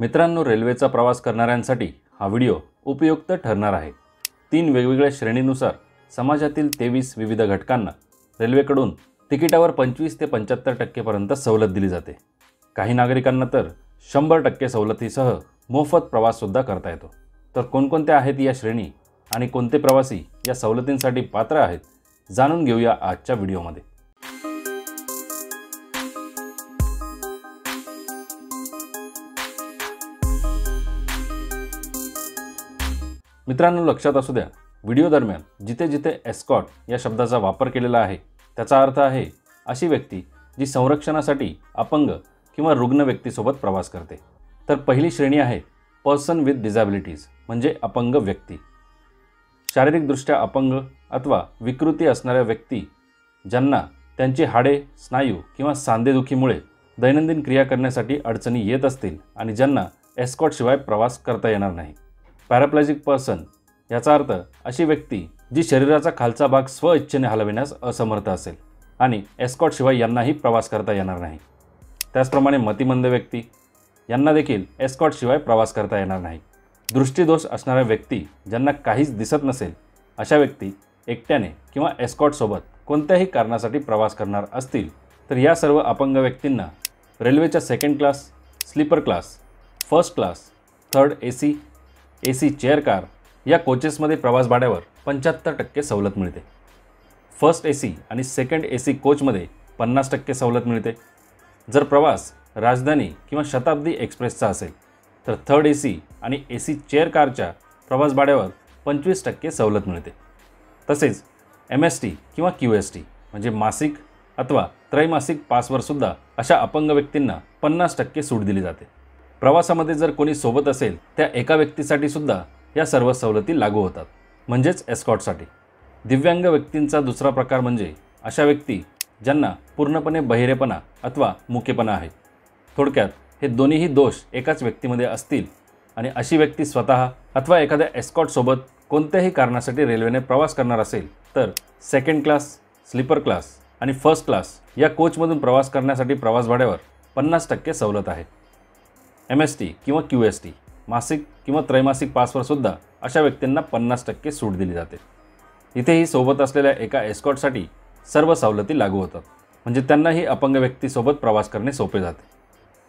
मित्रांनो, रेल्वेचा प्रवास करणाऱ्यांसाठी हा व्हिडिओ उपयुक्त ठरणार आहे। 3 वेगवेगळ्या श्रेणीनुसार समाजातील 23 विविध घटकांना रेल्वेकडून तिकिटावर 25 ते 75% पर्यंत सवलत दिली जाते। काही नागरिकांना तर 100% सवलतीसह मोफत प्रवास सुद्धा करता येतो। तर कोणकोणत्या आहेत या श्रेणी आणि कोणते प्रवासी या सवलतींसाठी पात्र आहेत, जाणून घेऊया आजच्या व्हिडिओमध्ये। मित्रांनो, लक्षात असू द्या, व्हिडिओ दरम्यान जिथे जिथे एस्कॉर्ट या शब्दाचा वापर केलेला आहे त्याचा अर्थ आहे अशी व्यक्ती जी संरक्षणासाठी अपंग किंवा रुग्ण व्यक्तीसोबत प्रवास करते। तर पहिली श्रेणी आहे पर्सन विथ डिसॅबिलिटीज, म्हणजे अपंग व्यक्ती। शारीरिकदृष्ट्या अपंग अथवा विकृती असणाऱ्या व्यक्ती ज्यांना त्यांची हाडे, स्नायू किंवा सांधेदुखीमुळे दैनंदिन क्रिया करण्यासाठी अडचणी येत असतील आणि ज्यांना एस्कॉर्टशिवाय प्रवास करता येणार नाही। पॅराप्लेजिक पर्सन याचा अर्थ अशी व्यक्ती जी शरीराचा खालचा भाग स्वइच्छेने हलविण्यास असमर्थ असेल आणि एस्कॉर्टशिवाय यांनाही प्रवास करता येणार नाही। त्याचप्रमाणे मतिमंद व्यक्ती यांना देखील एस्कॉर्टशिवाय प्रवास करता येणार नाही। दृष्टिदोष असणाऱ्या व्यक्ती ज्यांना काहीच दिसत नसेल अशा व्यक्ती एकट्याने किंवा एस्कॉर्टसोबत कोणत्याही कारणासाठी प्रवास करणार असतील तर या सर्व अपंग व्यक्तींना रेल्वेच्या second class, sleeper class, first class, third AC chair car या कोचेसमध्ये प्रवास भाड्यावर 75% सवलत मिळते। फर्स्ट एसी आणि सेकंड एसी कोचमध्ये 50% सवलत मिळते। जर प्रवास राजधानी किंवा शताब्दी एक्सप्रेसचा असेल तर थर्ड एसी आणि एसी चेअर कारच्या प्रवास भाड्यावर 25% सवलत मिळते। तसेच MST किंवा QST म्हणजे मासिक अथवा त्रैमासिक पासवर सुद्धा अशा अपंग व्यक्तींना 50% सूट दिली जाते। प्रवासामध्ये जर कोणी सोबत असेल त्या एका व्यक्तीसाठी सुद्धा या सर्व सवलती लागू होतात, म्हणजेच एस्कॉर्टसाठी। दिव्यांग व्यक्तींचा दुसरा प्रकार म्हणजे अशा व्यक्ती ज्यांना पूर्णपणे बहिरेपणा अथवा मुकेपणा आहे। थोडक्यात हे दोन्हीही दोष एकाच व्यक्तीमध्ये असतील आणि अशी व्यक्ती स्वतः अथवा एखाद्या एस्कॉर्टसोबत कोणत्याही कारणासाठी रेल्वेने प्रवास करणार असेल तर सेकंड क्लास, स्लीपर क्लास आणि फर्स्ट क्लास या कोचमधून प्रवास करण्यासाठी प्रवास भाड्यावर 50% सवलत आहे। MST किंवा QST मासिक किंवा त्रैमासिक पासवर सुद्धा अशा व्यक्तींना 50% सूट दिली जाते। इथेही सोबत असलेल्या एका एस्कॉर्टसाठी सर्व सवलती लागू होतात, म्हणजे त्यांनाही अपंग व्यक्तीसोबत प्रवास करणे सोपे जाते।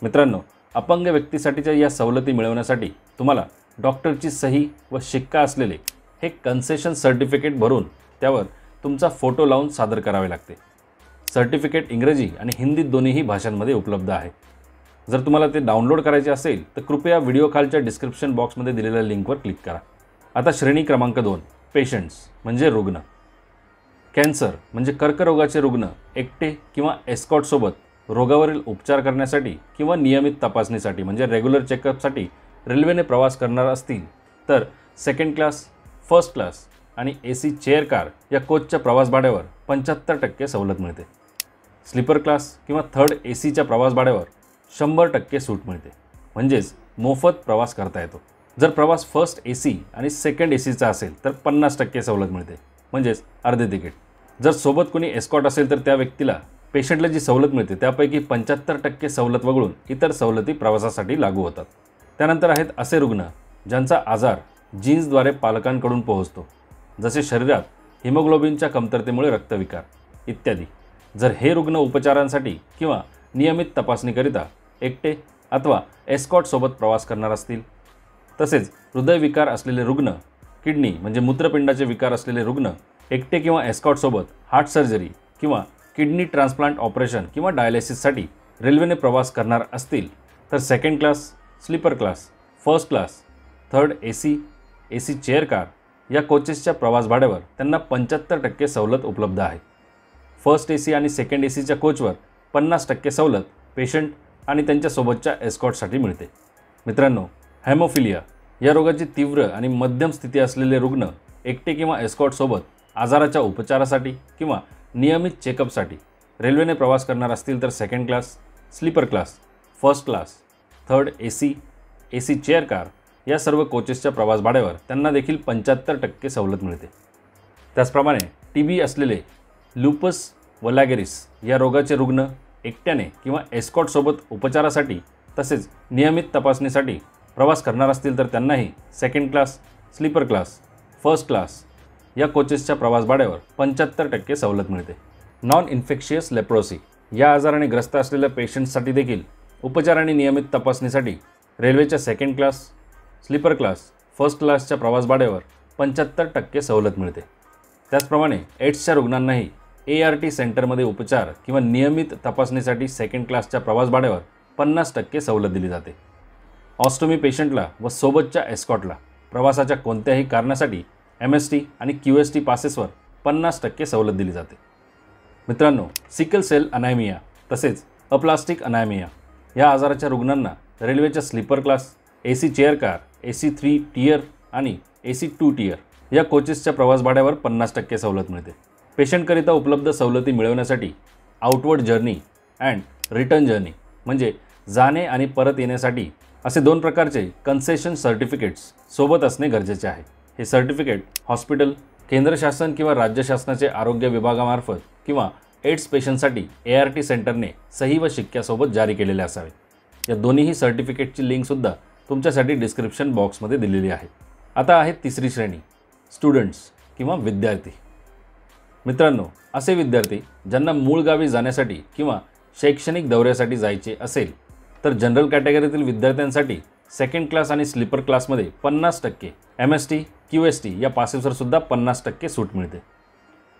मित्रांनो, अपंग व्यक्तीसाठीच्या या सवलती मिळवण्यासाठी तुम्हाला डॉक्टरची सही व शिक्का असलेले हे कन्सेशन सर्टिफिकेट भरून त्यावर तुमचा फोटो लावून सादर करावे लागते। सर्टिफिकेट इंग्रजी आणि हिंदी दोन्हीही भाषांमध्ये उपलब्ध आहे। जर तुम्हाला ते डाउनलोड करायचे असेल तर कृपया व्हिडिओ खालच्या डिस्क्रिप्शन बॉक्समध्ये दिलेल्या लिंकवर क्लिक करा। आता श्रेणी क्रमांक 2 पेशंट्स म्हणजे रुग्ण। कॅन्सर म्हणजे कर्करोगाचे रुग्ण एकटे किंवा एस्कॉर्टसोबत रोगावरील उपचार करण्यासाठी किंवा नियमित तपासणीसाठी म्हणजे रेग्युलर चेकअपसाठी रेल्वेने प्रवास करणार असतील तर सेकंड क्लास, फर्स्ट क्लास आणि एसी चेअर कार या कोचच्या प्रवास भाड्यावर 75% सवलत मिळते। स्लीपर क्लास किंवा थर्ड एसीच्या प्रवास भाड्यावर 100% सूट मिळते, म्हणजेच मोफत प्रवास करता येतो। जर प्रवास फर्स्ट एसी आणि सेकंड एसीचा असेल तर 50% सवलत मिळते, म्हणजेच अर्धे तिकीट। जर सोबत कोणी एस्कॉर्ट असेल तर त्या व्यक्तीला पेशंटला जी सवलत मिळते त्यापैकी 75% सवलत वगळून इतर सवलती प्रवासासाठी लागू होतात। त्यानंतर आहेत असे रुग्ण ज्यांचा आजार जीन्सद्वारे पालकांकडून पोहोचतो, जसे शरीरात हिमोग्लोबिनच्या कमतरतेमुळे रक्तविकार इत्यादी। जर हे रुग्ण उपचारांसाठी किंवा नियमित तपासणीकरिता एकटे अथवा एस्कॉर्टसोबत प्रवास करणार असतील, तसेच हृदयविकार असलेले रुग्ण, किडनी म्हणजे मूत्रपिंडाचे विकार असलेले रुग्ण एकटे किंवा एस्कॉर्टसोबत हार्ट सर्जरी किंवा किडनी ट्रान्सप्लांट ऑपरेशन किंवा डायलिसिससाठी रेल्वेने प्रवास करणार असतील तर second class, sleeper class, first class, third AC chair car या कोचेसच्या प्रवास भाड्यावर त्यांना 75% सवलत उपलब्ध आहे। फर्स्ट एसी आणि सेकंड एसीच्या कोचवर 50% सवलत पेशंट आणि त्यांच्यासोबतच्या एस्कॉर्टसाठी मिळते। मित्रांनो, हेमोफिलिया या रोगाची तीव्र आणि मध्यम स्थिती असलेले रुग्ण एकटे किंवा एस्कॉर्टसोबत आजाराच्या उपचारासाठी किंवा नियमित चेकअपसाठी रेल्वेने प्रवास करणार असतील तर second class, sleeper class, first class, third AC chair car या सर्व कोचेसच्या प्रवास भाड्यावर त्यांना देखील 75% सवलत मिळते। त्याचप्रमाणे TB असलेले लुपस वलॅगेरिस या रोगाचे रुग्ण एकट्याने किंवा एस्कॉर्टसोबत उपचारासाठी तसेच नियमित तपासणीसाठी प्रवास करणार असतील तर त्यांनाही second class, sleeper class, first class या कोचेसच्या प्रवास भाड्यावर 75% सवलत मिळते. नॉन इन्फेक्शियस लेप्रोसी या आजाराने ग्रस्त असलेल्या पेशंट्ससाठी देखील उपचार आणि नियमित तपासणीसाठी रेल्वेच्या second class, sleeper class, first क्लासच्या प्रवास भाड्यावर 75% सवलत मिळते. त्याचप्रमाणे एड्सच्या रुग्णांनाही ART सेंटरमध्ये उपचार किंवा नियमित तपासणीसाठी सेकंड क्लासच्या प्रवास भाड्यावर 50% सवलत दिली जाते. ऑस्टोमी पेशंटला व सोबतच्या एस्कॉटला प्रवासाच्या कोणत्याही कारणासाठी MST आणि QST पासेसवर 50% सवलत दिली जाते. मित्रांनो, सिकल सेल अनायमिया तसेच अप्लास्टिक अनायमिया या आजाराच्या रुग्णांना रेल्वेच्या sleeper class, AC chair car, AC 3 tier आणि AC 2 टियर या कोचेसच्या प्रवास भाड्यावर 50% सवलत मिळते. पेशंटकरिता उपलब्ध सवलती मिळवण्यासाठी outward journey and return journey म्हणजे जाणे आणि परत येण्यासाठी असे 2 प्रकारचे कन्सेशन सर्टिफिकेट्स सोबत असणे गरजेचे आहे. हे सर्टिफिकेट हॉस्पिटल, केंद्र शासन किंवा राज्य शासनाचे आरोग्य विभागामार्फत किंवा एड्स पेशंटसाठी ART सेंटरने सही व शिक्क्यासोबत जारी केलेले असावे. या दोन्हीही सर्टिफिकेटची लिंकसुद्धा तुमच्यासाठी डिस्क्रिप्शन बॉक्समध्ये दिलेली आहे. आता आहे तिसरी श्रेणी, स्टुडंट्स किंवा विद्यार्थी. मित्रांनो, असे विद्यार्थी ज्यांना मूळ गावी जाण्यासाठी किंवा शैक्षणिक दौऱ्यासाठी जायचे असेल तर जनरल कॅटेगरीतील विद्यार्थ्यांसाठी सेकंड क्लास आणि स्लीपर क्लासमध्ये 50%, MST, QST या पासेसवर सुद्धा 50% सूट मिळते.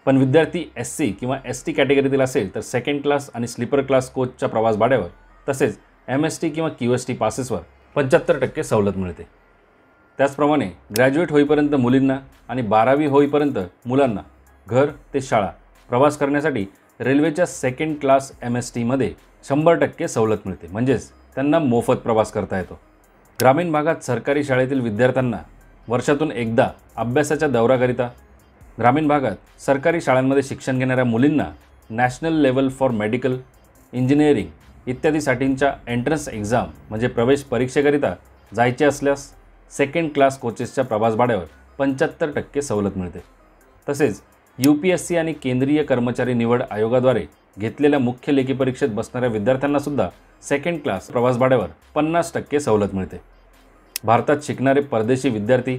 पण विद्यार्थी SC किंवा ST कॅटेगरीतील असेल तर सेकंड क्लास आणि स्लीपर क्लास कोचच्या प्रवास भाड्यावर तसेच MST किंवा QST पासेसवर 75% सवलत मिळते. त्याचप्रमाणे ग्रॅज्युएट होईपर्यंत मुलींना आणि 12वी होईपर्यंत मुलांना घर ते शाळा प्रवास करण्यासाठी रेल्वेच्या सेकंड क्लास MSTमध्ये 100% सवलत मिळते. म्हणजेच त्यांना मोफत प्रवास करता येतो. ग्रामीण भागात सरकारी शाळेतील विद्यार्थ्यांना वर्षातून एकदा अभ्यासाच्या दौऱ्याकरिता, ग्रामीण भागात सरकारी शाळांमध्ये शिक्षण घेणाऱ्या मुलींना national level for medical, engineering इत्यादीसाठींच्या एंट्रन्स एक्झाम म्हणजे प्रवेश परीक्षेकरिता जायचे असल्यास सेकंड क्लास कोचेसच्या प्रवास भाड्यावर 75% सवलत मिळते. तसेच UPSC आणि केंद्रीय कर्मचारी निवड आयोगाद्वारे घेतलेल्या मुख्य लेखी परीक्षेत बसणाऱ्या विद्यार्थ्यांनासुद्धा सेकंड क्लास प्रवास भाड्यावर 50% सवलत मिळते. भारतात शिकणारे परदेशी विद्यार्थी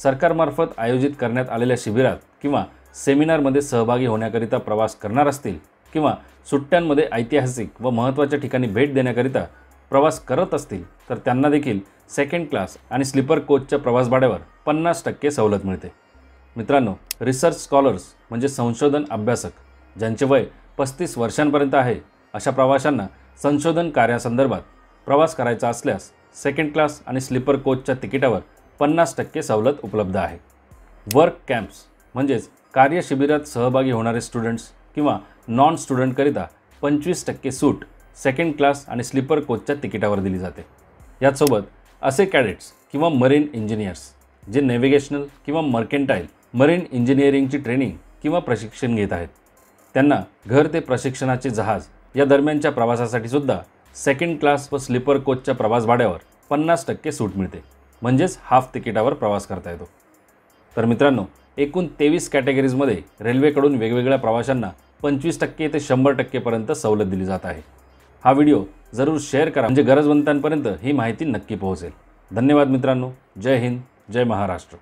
सरकारमार्फत आयोजित करण्यात आलेल्या शिबिरात किंवा सेमिनारमध्ये सहभागी होण्याकरिता प्रवास करणार असतील किंवा सुट्ट्यांमध्ये ऐतिहासिक व महत्त्वाच्या ठिकाणी भेट देण्याकरिता प्रवास करत असतील तर त्यांना देखील सेकंड क्लास आणि स्लीपर कोचच्या प्रवास भाड्यावर 50% सवलत मिळते. मित्रांनो, रिसर्च स्कॉलर्स म्हणजे संशोधन अभ्यासक ज्यांचे वय 35 वर्षांपर्यंत आहे अशा प्रवाशांना संशोधन कार्यासंदर्भात प्रवास करायचा असल्यास सेकंड क्लास आणि स्लीपर कोचच्या तिकिटावर 50% सवलत उपलब्ध आहे. वर्क कॅम्प्स म्हणजेच कार्यशिबिरात सहभागी होणारे स्टुडंट्स किंवा नॉन स्टुडंटकरिता 25% सूट सेकंड क्लास आणि स्लीपर कोचच्या तिकिटावर दिली जाते. याचसोबत असे कॅडेट्स किंवा मरीन इंजिनियर्स जे नेव्हिगेशनल किंवा मर्केंटाईल मरीन इंजिनिअरिंगची ट्रेनिंग किंवा प्रशिक्षण घेत आहेत त्यांना घर ते प्रशिक्षणाचे जहाज या दरम्यानच्या प्रवासासाठी सुद्धा सेकंड क्लास व स्लीपर कोचच्या प्रवास भाड्यावर 50% सूट मिळते. म्हणजेच हाफ तिकिटावर प्रवास करता येतो. तर मित्रांनो, एकूण 23 कॅटेगरीजमध्ये रेल्वेकडून वेगवेगळ्या प्रवाशांना 25% ते 100% पर्यंत सवलत दिली जात आहे. हा व्हिडिओ जरूर शेअर करा म्हणजे गरजवंतांपर्यंत ही माहिती नक्की पोहोचेल. धन्यवाद मित्रांनो. जय हिंद, जय महाराष्ट्र.